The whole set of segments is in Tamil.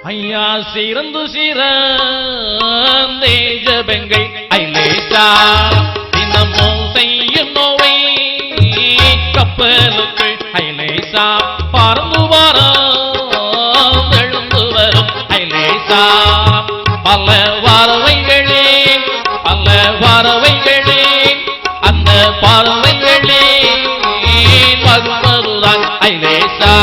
ஐயா சிறந்து சிறந்தே ஜபங்கள் ஐலேசா தினமும் செய்யும் நோவை கப்பலுக்கு ஐலேசா பறந்து வரும் எழுந்து வரும் ஐலேசா பல வரவைகளே அந்த பறவைகளே மறுமருதான் ஐலேசா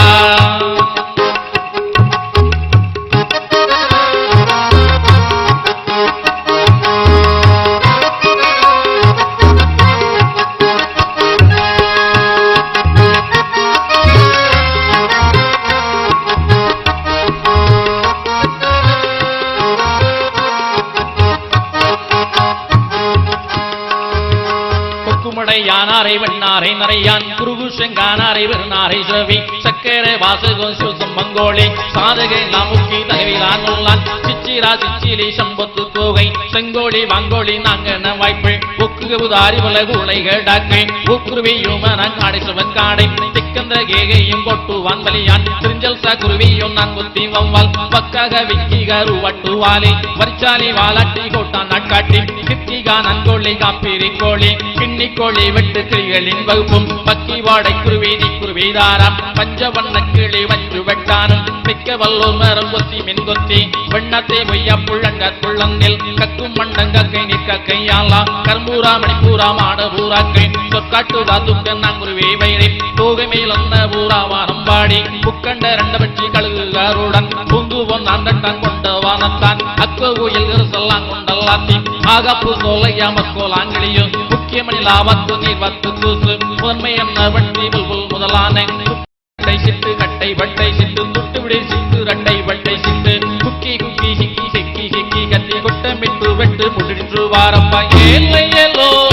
யானாரை வெண்ணாரை நரையான் குருகு செங்கானாரை வெறுநாரை சிரவி சக்கரை வாசகம் சிவசம் மங்கோளி சாதகை நாமுக்கி தகவிலான் உள்ளான் சிச்சிரா சிச்சிலி சம்பத்து தோகை செங்கோழி வாங்கோழி நாங்கன வாய்ப்பு ஒக்குக உதாரி உலகு உலைகள் டாக்கை ஊக்குருவி யூமனான் காடை சிவன் காடை திக்கந்த கேகையும் கொட்டுவான் வலியான் திரிஞ்சல் சா குருவியும் நான் குத்தி வவ்வால் பக்காக விக்கிகரு வட்டுவாலி வரிச்சாலி வாலாட்டி கோட்டான் நாட்காட்டி கித்திகா நன்கோழி காப்பீரி கோழி கிண்ணி கோழி வெட்டு கிளிகளின் வகுப்பும் பக்கி வாடை குருவீதி குருவீதாராம் பஞ்சவண்ண கிளி வஞ்சு வெட்டானும் மிக்க வல்லூர் மரம் கொத்தி மின் கொத்தி வெண்ணத்தை பொய்யா புள்ளங்க புள்ளந்தில் கக்கும் மண்டங்கை நிற்க கையாளா கர்மூரா மணிப்பூரா மாட பூராக்கை சொற்காட்டு வாத்துக்க நாங்குருவே வயிறை தோகை மேலந்த பூரா வானம்பாடி புக்கண்ட ரெண்டபட்சி கழுகுகாருடன் பூங்கு பொன்னான் கொண்ட வானத்தான் அக்கோ கோயில் கருசெல்லாம் கொண்டல்லாத்தி ஆகாப்பு சோலையா மக்கோலாங்கிலியும் முக்கியமணி லாபத்து நீர் வத்து தூசு முதன்மை என்ன வட்டி புல்புல் முதலான சிட்டு கட்டை வட்டை சிட்டு துட்டு விடை சிட்டு ரட்டை வட்டை சிட்டு குக்கி குக்கி சிக்கி சிக்கி சிக்கி கத்தி கொட்டமிட்டு வெட்டு முடின்று வாரப்பா ஏல்லையலோ